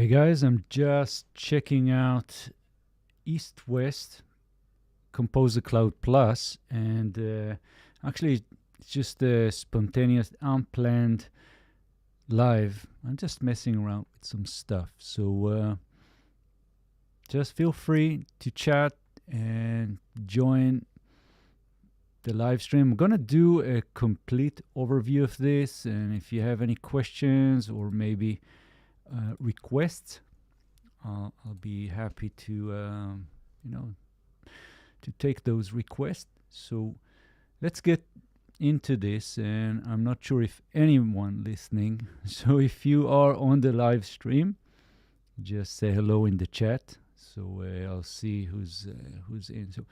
Hey guys, I'm just checking out EastWest Composer Cloud Plus, and actually it's just a spontaneous, unplanned live. I'm just messing around with some stuff, so just feel free to chat and join the live stream. I'm gonna do a complete overview of this, and if you have any questions or maybe requests, I'll be happy to to take those requests. So let's get into this, and I'm not sure if anyone listening. So if you are on the live stream, just say hello in the chat. So I'll see who's in. So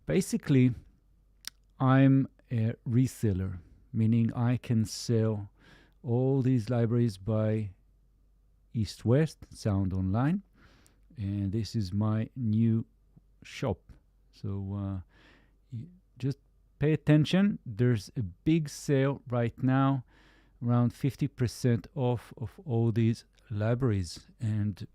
basically, I'm a reseller, meaning I can sell all these libraries by EastWest Sound Online, and this is my new shop. So just pay attention. There's a big sale right now, around 50% off of all these libraries. And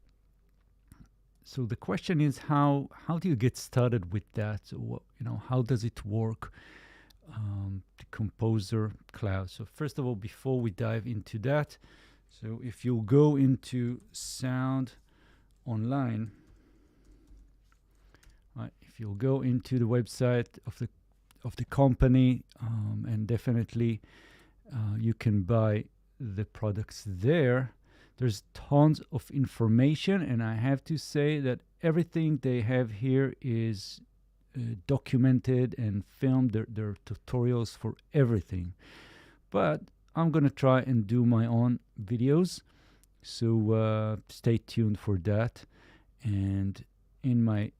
so the question is, how do you get started with that? So how does it work? The Composer Cloud. So first of all, before we dive into that, so if you go into Sound Online, if you'll go into the website of the company, and definitely you can buy the products there. There's tons of information, and I have to say that everything they have here is documented and filmed. There are tutorials for everything, but I'm gonna try and do my own videos, so stay tuned for that. And in my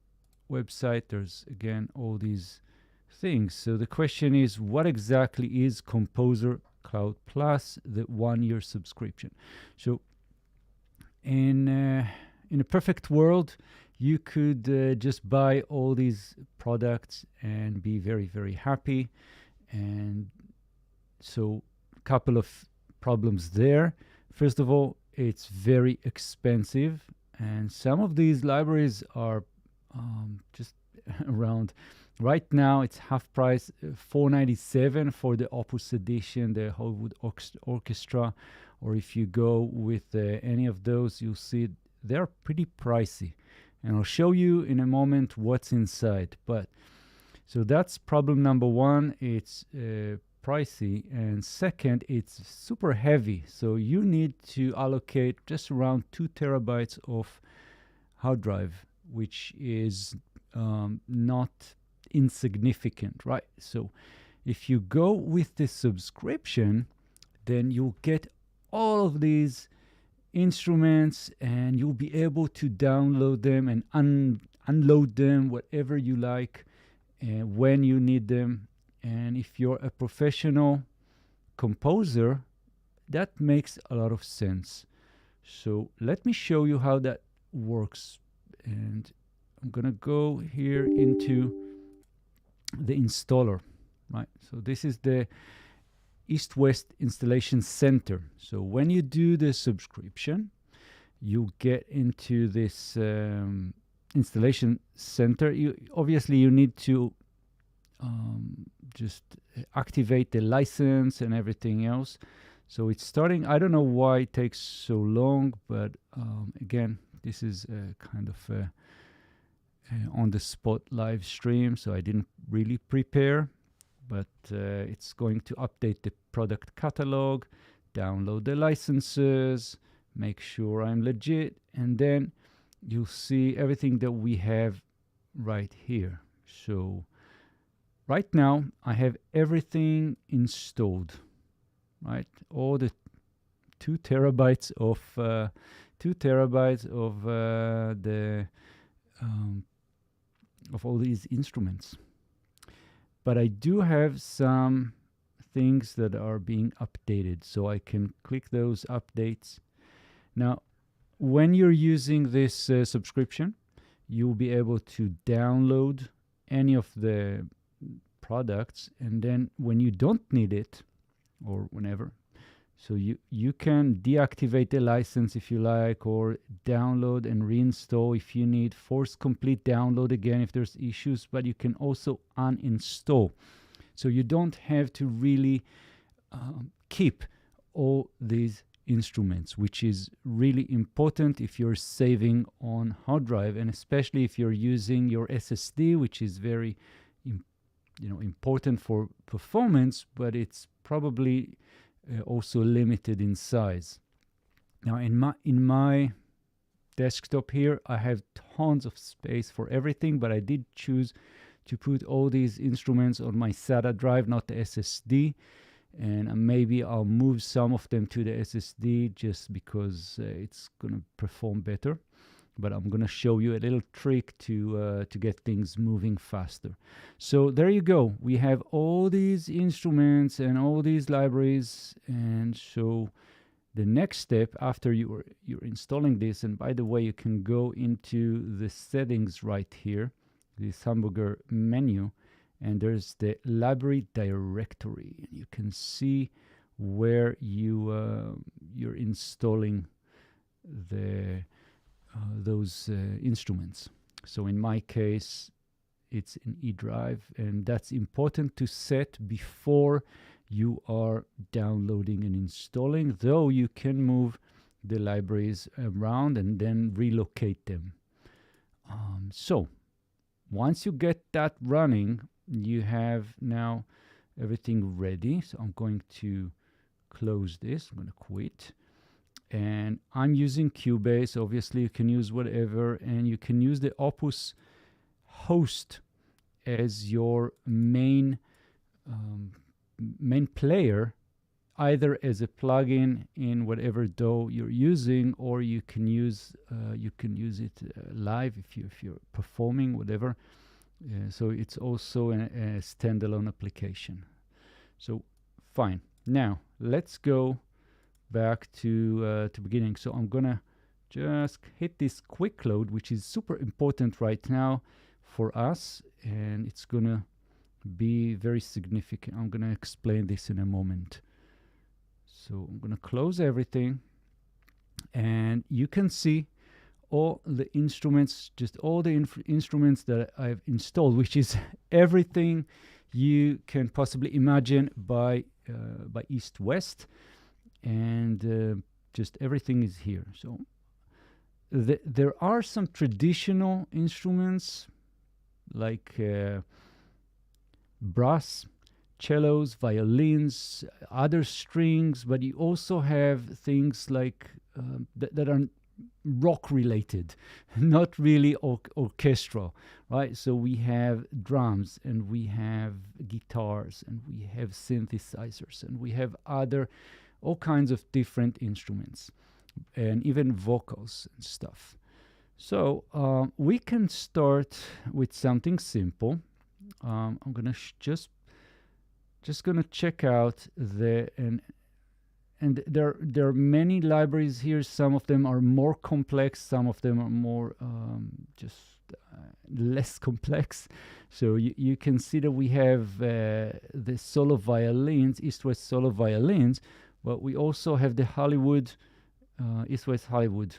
website, there's again all these things. So the question is, what exactly is Composer Cloud Plus, the 1-year subscription? So in a perfect world, you could just buy all these products and be very, very happy. And so couple of problems there. First of all, it's very expensive, and some of these libraries are just around right now. It's half price, $497 for the Opus Edition, the Hollywood Orchestra, or if you go with any of those, you'll see they're pretty pricey, and I'll show you in a moment what's inside. But so that's problem number one. It's pricey, and second, it's super heavy, so you need to allocate just around 2 terabytes of hard drive, which is not insignificant, right? So if you go with the subscription, then you'll get all of these instruments, and you'll be able to download them and unload them, whatever you like, and when you need them. And if you're a professional composer, that makes a lot of sense. So let me show you how that works. And I'm gonna go here into the installer, right? So this is the EastWest Installation Center. So when you do the subscription, you get into this installation center. Obviously you need to just activate the license and everything else. So it's starting. I don't know why it takes so long, but again, this is a kind of on the spot live stream, so I didn't really prepare, but it's going to update the product catalog, download the licenses, make sure I'm legit, and then you'll see everything that we have right here. So right now, I have everything installed, right? All the 2 terabytes of of all these instruments. But I do have some things that are being updated, so I can click those updates. Now, when you're using this subscription, you'll be able to download any of the products, and then when you don't need it, or whenever, So you can deactivate the license if you like, or download and reinstall if you need. Force complete download again if there's issues, but you can also uninstall. So you don't have to really keep all these instruments, which is really important if you're saving on hard drive, and especially if you're using your SSD, which is very important for performance, but it's probably also limited in size. Now in my desktop here, I have tons of space for everything, but I did choose to put all these instruments on my SATA drive, not the SSD. And maybe I'll move some of them to the SSD just because it's going to perform better. But I'm going to show you a little trick to get things moving faster. So there you go. We have all these instruments and all these libraries. And so the next step after you're installing this, and by the way, you can go into the settings right here, this hamburger menu, and there's the library directory, and you can see where you're installing those instruments. So in my case, it's in E drive, and that's important to set before you are downloading and installing, though you can move the libraries around and then relocate them. So once you get that running, you have now everything ready. So I'm going to close this. I'm going to quit. And I'm using Cubase. Obviously, you can use whatever, and you can use the Opus host as your main player, either as a plugin in whatever DAW you're using, or you can use it live if you're performing whatever. So it's also a standalone application. So fine. Now let's go back to beginning. So I'm gonna just hit this quick load, which is super important right now for us, and it's gonna be very significant. I'm gonna explain this in a moment. So I'm gonna close everything, and you can see all the instruments, just all the instruments that I've installed, which is everything you can possibly imagine by EastWest, and just everything is here. So there are some traditional instruments like brass, cellos, violins, other strings, but you also have things like that are rock related, not really orchestral, right? So we have drums, and we have guitars, and we have synthesizers, and we have all kinds of different instruments, and even vocals and stuff. So we can start with something simple. I'm gonna just gonna check out and there are many libraries here. Some of them are more complex, some of them are more less complex. So you can see that we have the solo violins, EastWest solo violins, but we also have the Hollywood, EastWest Hollywood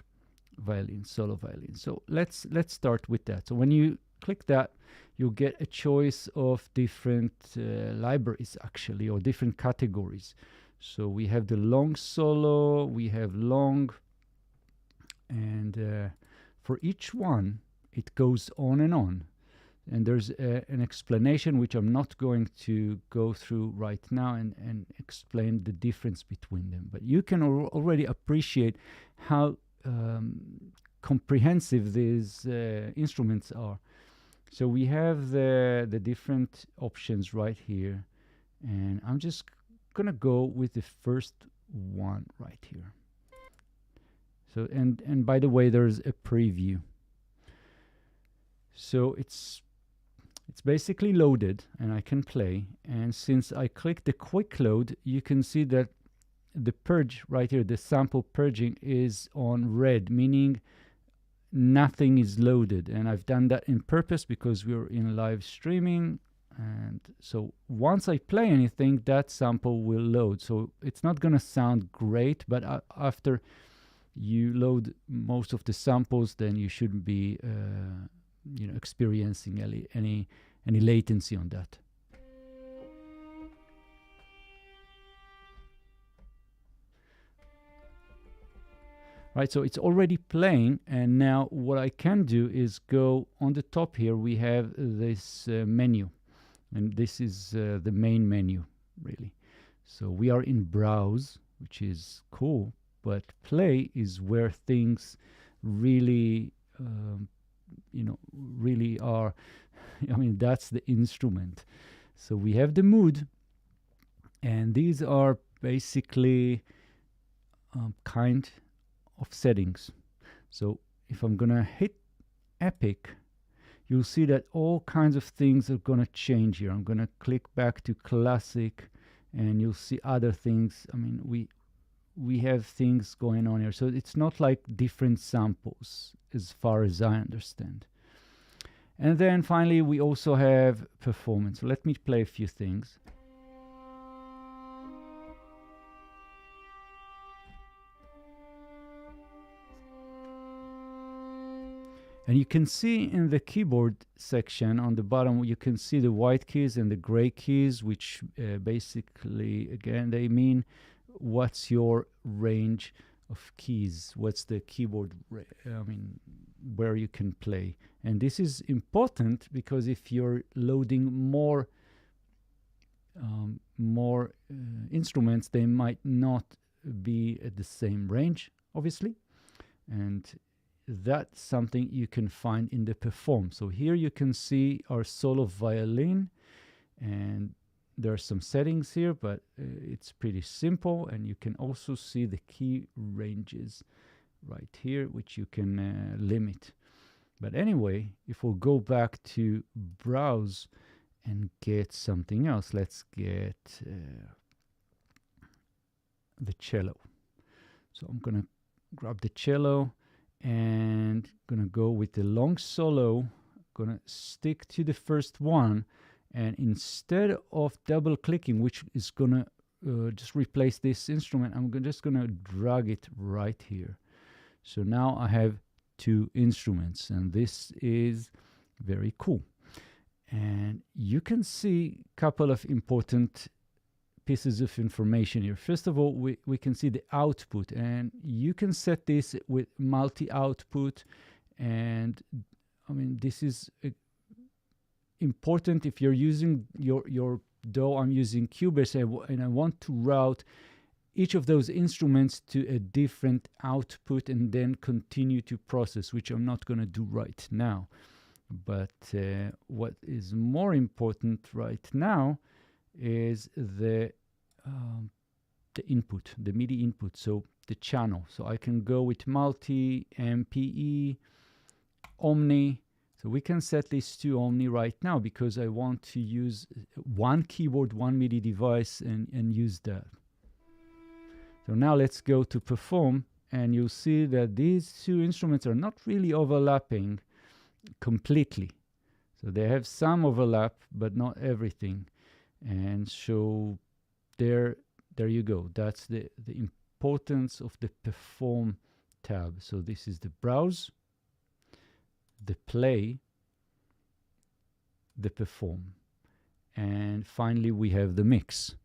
violin, solo violin. So let's start with that. So when you click that, you'll get a choice of different libraries actually, or different categories. So we have the long solo, we have long, and for each one, it goes on and on. And there's an explanation, which I'm not going to go through right now and explain the difference between them. But you can already appreciate how comprehensive these instruments are. So we have the different options right here. And I'm just gonna go with the first one right here. So and by the way, there's a preview. So it's basically loaded, and I can play. And since I click the quick load, you can see that the purge right here, the sample purging, is on red, meaning nothing is loaded. And I've done that in purpose because we're in live streaming. And so once I play anything, that sample will load. So it's not going to sound great, but after you load most of the samples, then you shouldn't be experiencing any latency on that. Right, so it's already playing, and now what I can do is go on the top here. We have this menu, and this is the main menu, really. So we are in browse, which is cool, but play is where things really, really are. I mean, that's the instrument. So we have the mood, and these are basically kind of settings. So if I'm gonna hit epic, you'll see that all kinds of things are gonna change here. I'm gonna click back to classic, and you'll see other things. I mean, we have things going on here, so it's not like different samples as far as I understand. And then finally we also have performance. So let me play a few things. And you can see in the keyboard section on the bottom, you can see the white keys and the gray keys, which basically, again, they mean what's your range of keys, what's the keyboard, where you can play. And this is important because if you're loading more instruments, they might not be at the same range, obviously. And that's something you can find in the perform. So here you can see our solo violin, and there are some settings here, but it's pretty simple. And you can also see the key ranges right here, which you can limit. But anyway, if we'll go back to browse and get something else, let's get the cello. So I'm gonna grab the cello and gonna go with the long solo. Gonna stick to the first one, and instead of double clicking, which is gonna just replace this instrument, I'm just gonna drag it right here. So now I have two instruments, and this is very cool. And you can see a couple of important pieces of information here. First of all, we can see the output, and you can set this with multi-output. And I mean, this is important if you're using your DAW. I'm using Cubase, and I want to route each of those instruments to a different output and then continue to process, which I'm not going to do right now. But what is more important right now is the input, the MIDI input, so the channel. So I can go with multi, MPE, Omni. So we can set this to Omni right now because I want to use one keyboard, one MIDI device, and use that. So now let's go to perform, and you'll see that these two instruments are not really overlapping completely. So they have some overlap, but not everything. And so there you go. That's the importance of the perform tab. So this is the browse, the play, the perform. And finally we have the mix.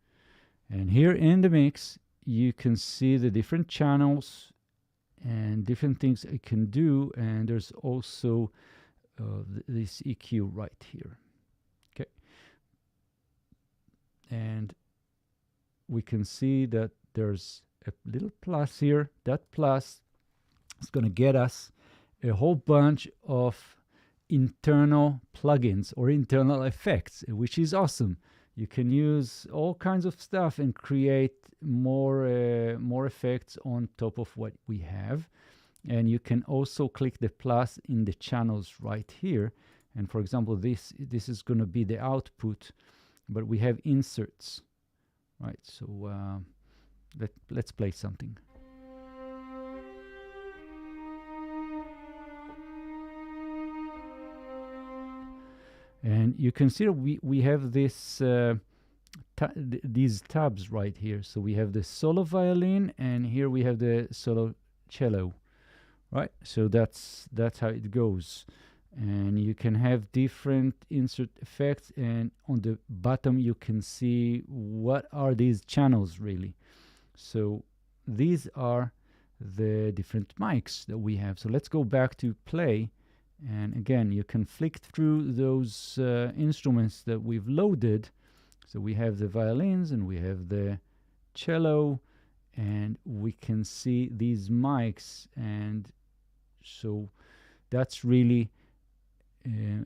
And here in the mix, you can see the different channels and different things I can do. And there's also this EQ right here. Okay. And we can see that there's a little plus here. That plus is going to get us a whole bunch of internal plugins or internal effects, which is awesome. You can use all kinds of stuff and create more effects on top of what we have. And you can also click the plus in the channels right here. And for example, this is going to be the output, but we have inserts, right? So let's play something. And you consider we have this these tabs right here. So we have the solo violin, and here we have the solo cello, right? So that's how it goes. And you can have different insert effects, and on the bottom you can see what are these channels really. So these are the different mics that we have. So let's go back to play, and again you can flick through those instruments that we've loaded. So we have the violins and we have the cello, and we can see these mics, and so that's really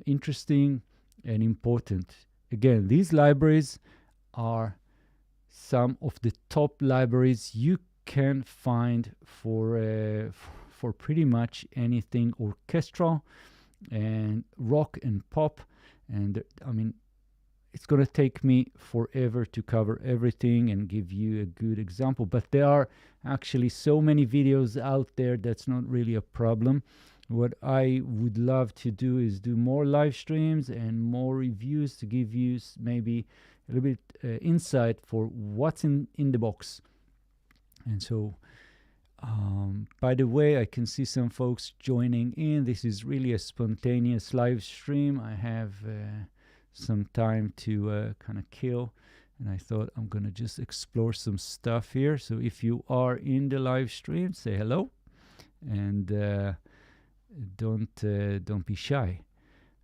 interesting and important. Again, these libraries are some of the top libraries you can find for pretty much anything orchestral and rock and pop. And I mean, it's going to take me forever to cover everything and give you a good example, but there are actually so many videos out there that's not really a problem. What I would love to do is do more live streams and more reviews to give you maybe a little bit insight for what's in the box. And so, by the way, I can see some folks joining in. This is really a spontaneous live stream. I have some time to kind of kill, and I thought I'm gonna just explore some stuff here. So if you are in the live stream, say hello, and don't be shy,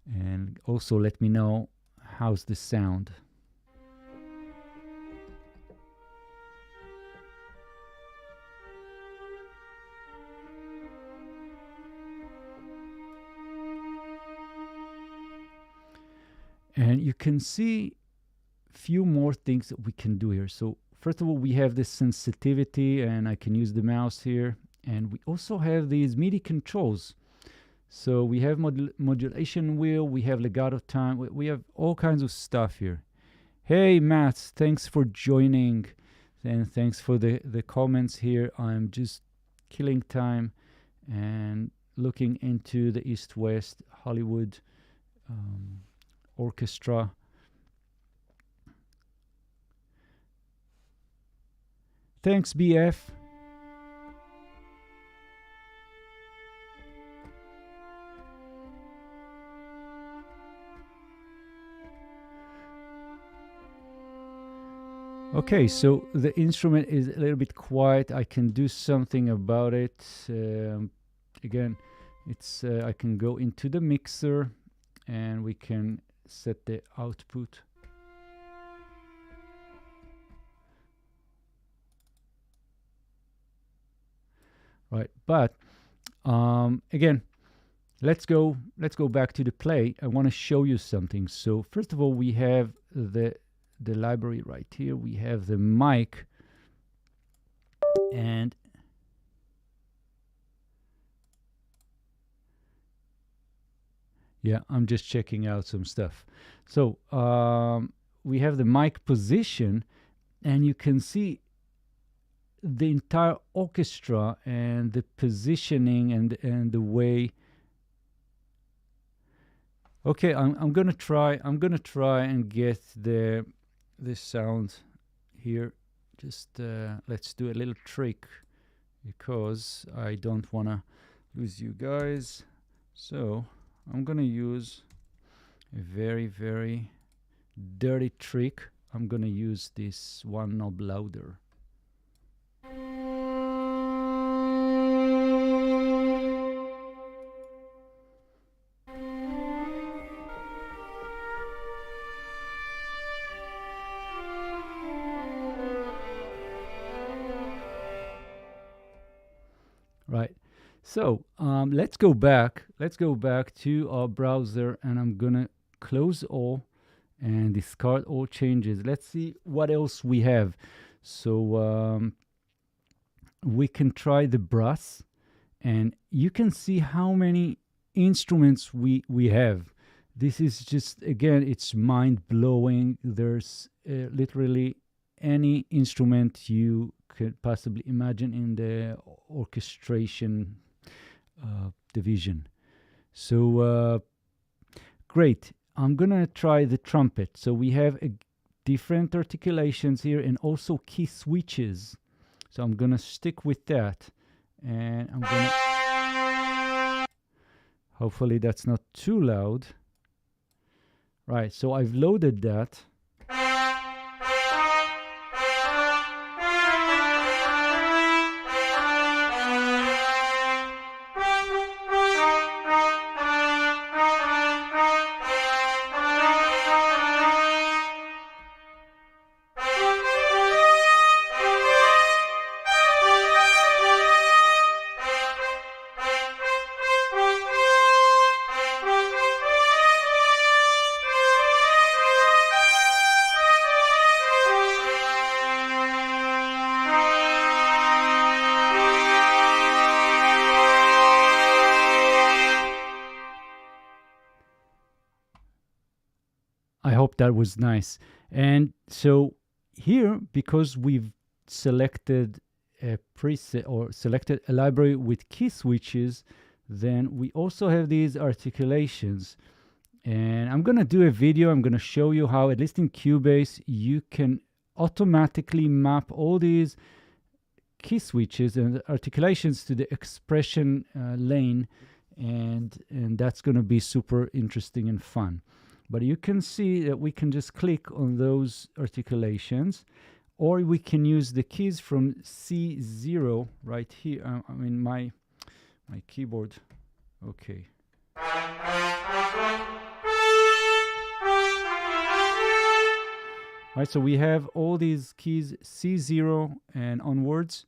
and also let me know how's the sound. And you can see a few more things that we can do here. So first of all, we have this sensitivity, and I can use the mouse here. And we also have these MIDI controls. So we have modulation wheel, we have legato time, we have all kinds of stuff here. Hey Matt, thanks for joining, and thanks for the comments here. I'm just killing time and looking into the EastWest Hollywood orchestra. Thanks, BF. Okay, so the instrument is a little bit quiet. I can do something about it. Again, it's I can go into the mixer, and we can set the output. Right, but again, let's go back to the play. I want to show you something. So first of all, we have the library right here. We have the mic, and yeah, I'm just checking out some stuff. So we have the mic position, and you can see the entire orchestra and the positioning and the way. Okay, I'm gonna try and get the sound here. Just let's do a little trick, because I don't wanna lose you guys. So I'm gonna use a very, very dirty trick. I'm gonna use this one knob louder. Right. So let's go back to our browser, and I'm gonna close all and discard all changes. Let's see what else we have. So we can try the brass, and you can see how many instruments we have. This is just, again, it's mind-blowing. There's literally any instrument you could possibly imagine in the orchestration division. So great. I'm gonna try the trumpet. So we have different articulations here and also key switches. So I'm gonna stick with that, and I'm gonna, hopefully that's not too loud. Right, so I've loaded that. I hope that was nice. And so here, because we've selected a preset or selected a library with key switches, then we also have these articulations. And I'm gonna do a video, I'm gonna show you how, at least in Cubase, you can automatically map all these key switches and articulations to the expression lane, and that's gonna be super interesting and fun. But you can see that we can just click on those articulations, or we can use the keys from C0 right here. I mean, my keyboard. Okay. Right, so we have all these keys C0 and onwards,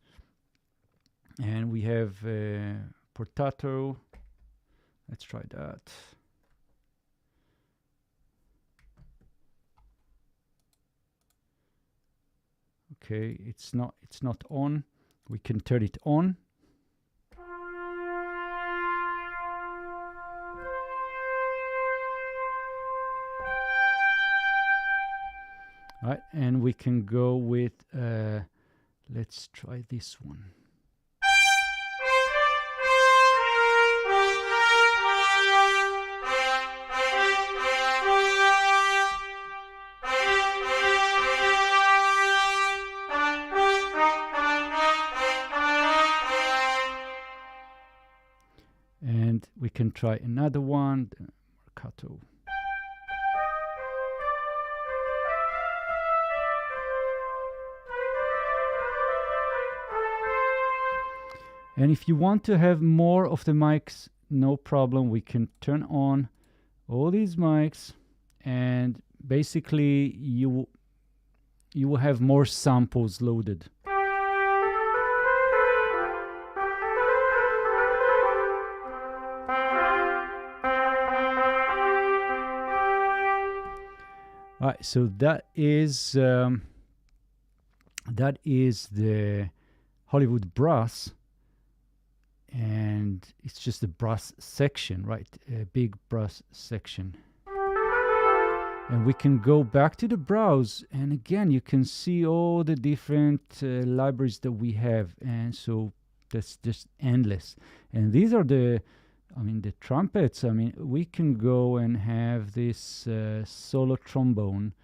and we have portato. Let's try that. Okay, it's not on. We can turn it on. All right, and we can go with let's try this one. And we can try another one, Mercato. And if you want to have more of the mics, no problem, we can turn on all these mics, and basically you will have more samples loaded. All right, so that is the Hollywood brass, and it's just a brass section, right? A big brass section. And we can go back to the browse, and again you can see all the different libraries that we have, and so that's just endless. And these are the trumpets. I mean, we can go and have this solo trombone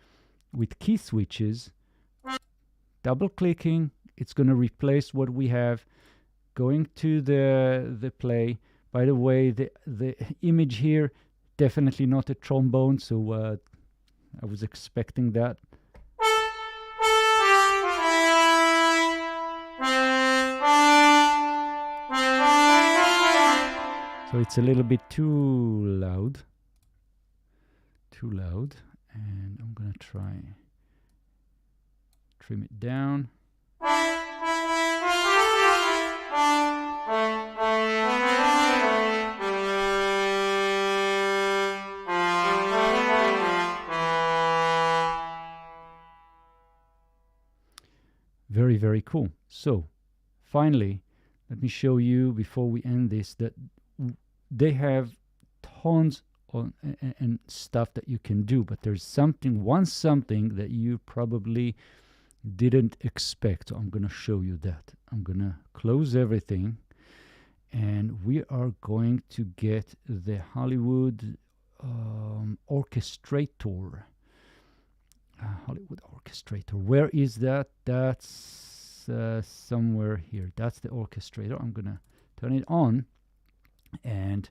with key switches. Double clicking, it's going to replace what we have. Going to the play. By the way, the image here, definitely not a trombone, so I was expecting that. So it's a little bit too loud, and I'm gonna try trim it down. Very, very cool. So finally, let me show you before we end this that they have tons and stuff that you can do, but there's something that you probably didn't expect. So I'm going to show you that. I'm going to close everything, and we are going to get the Hollywood orchestrator. Hollywood orchestrator. Where is that? That's somewhere here. That's the orchestrator. I'm gonna turn it on, and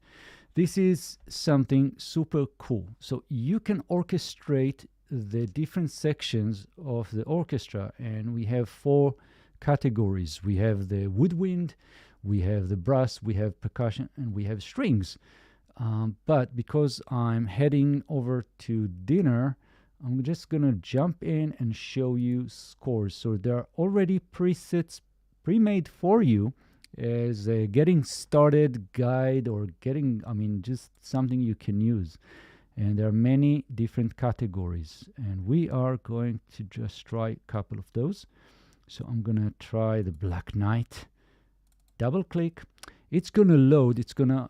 this is something super cool. So you can orchestrate the different sections of the orchestra, and we have 4 categories. We have the woodwind, we have the brass, we have percussion, and we have strings. But because I'm heading over to dinner, I'm just gonna jump in and show you scores. So there are already presets pre-made for you as a getting started guide, or just something you can use. And there are many different categories, and we are going to just try a couple of those. So I'm gonna try the Black Knight. Double click. It's gonna load. It's gonna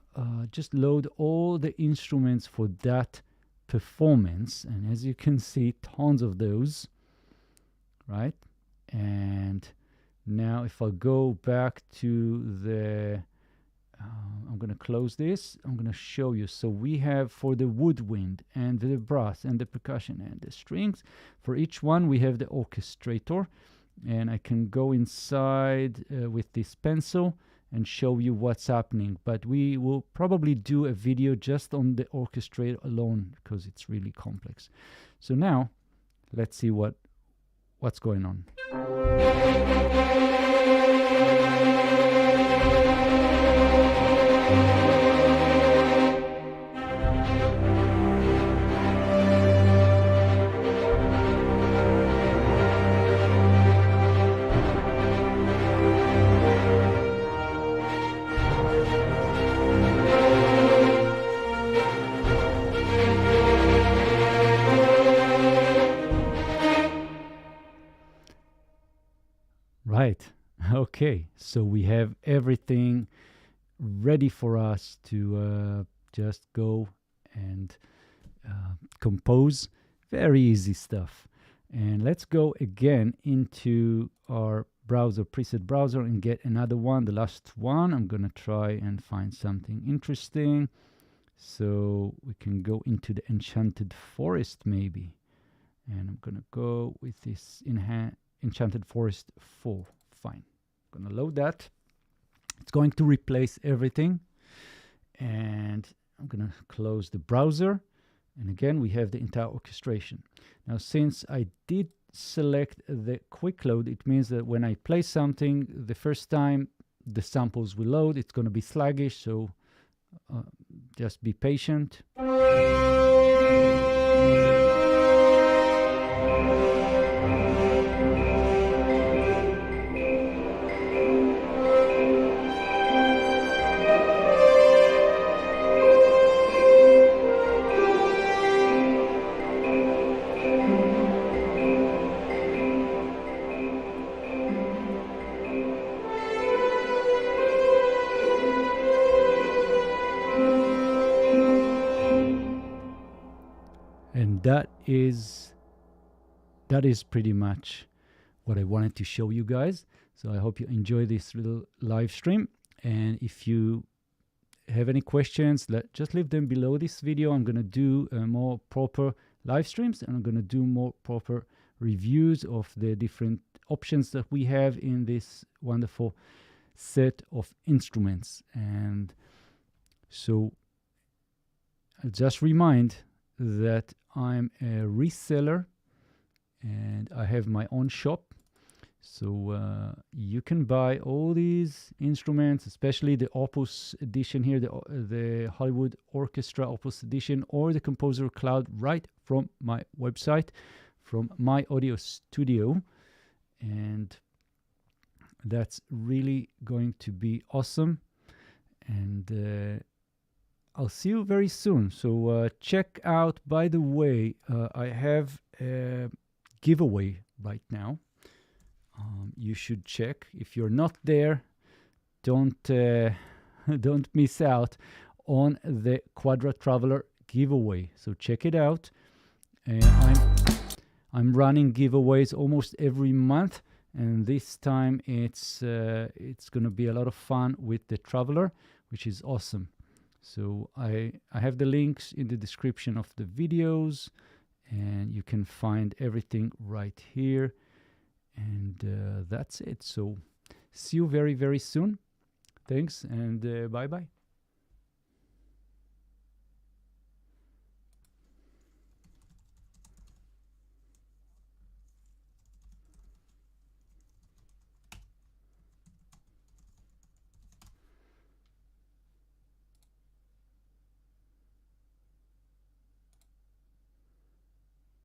just load all the instruments for that performance, and as you can see, tons of those, right? And now if I go back to the I'm going to close this. I'm going to show you. So we have for the woodwind and the brass and the percussion and the strings, for each one we have the orchestrator, and I can go inside with this pencil and show you what's happening. But we will probably do a video just on the orchestrator alone because it's really complex. So now let's see what's going on. Right. Okay. So we have everything ready for us to just go and compose. Very easy stuff. And let's go again into our browser, preset browser, and get another one, the last one. I'm going to try and find something interesting. So we can go into the Enchanted Forest maybe. And I'm going to go with this Enchanted Forest 4. Fine. I'm going to load that. It's going to replace everything. And I'm going to close the browser. And again, we have the entire orchestration. Now, since I did select the quick load, it means that when I play something, the first time the samples will load, it's going to be sluggish. So just be patient. And that is pretty much what I wanted to show you guys. So I hope you enjoy this little live stream. And if you have any questions, just leave them below this video. I'm going to do more proper live streams, and I'm going to do more proper reviews of the different options that we have in this wonderful set of instruments. And so I'll just remind that I'm a reseller and I have my own shop. So you can buy all these instruments, especially the Opus edition here, the Hollywood Orchestra Opus edition, or the Composer Cloud, right from my website, from myaudio.studio. And that's really going to be awesome. And I'll see you very soon. So check out, by the way, I have a giveaway right now. You should check. If you're not there, don't miss out on the Quadra Traveler giveaway. So check it out. I'm running giveaways almost every month, and this time it's going to be a lot of fun with the Traveler, which is awesome. So I have the links in the description of the videos, and you can find everything right here. And that's it. So see you very, very soon. Thanks, and bye-bye.